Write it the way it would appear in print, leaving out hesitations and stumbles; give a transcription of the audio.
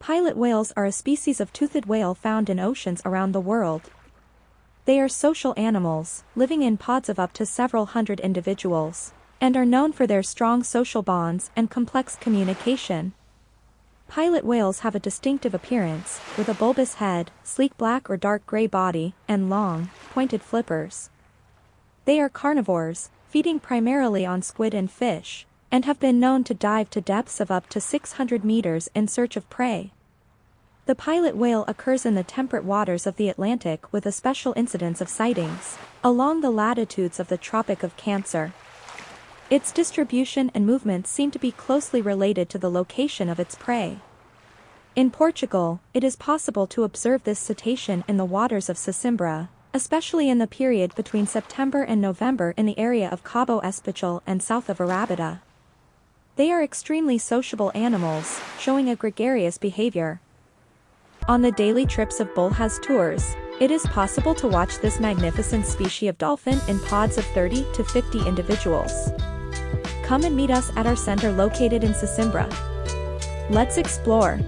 Pilot whales are a species of toothed whale found in oceans around the world. They are social animals, living in pods of up to several hundred individuals, and are known for their strong social bonds and complex communication. Pilot whales have a distinctive appearance, with a bulbous head, sleek black or dark gray body, and long, pointed flippers. They are carnivores, feeding primarily on squid and fish, and have been known to dive to depths of up to 600 meters in search of prey. The pilot whale occurs in the temperate waters of the Atlantic with a special incidence of sightings, along the latitudes of the Tropic of Cancer. Its distribution and movements seem to be closely related to the location of its prey. In Portugal, it is possible to observe this cetacean in the waters of Sesimbra, especially in the period between September and November in the area of Cabo Espichel and south of Arrábida. They are extremely sociable animals, showing a gregarious behavior. On the daily trips of Bolhas Tours, it is possible to watch this magnificent species of dolphin in pods of 30 to 50 individuals. Come and meet us at our center located in Sesimbra. Let's explore.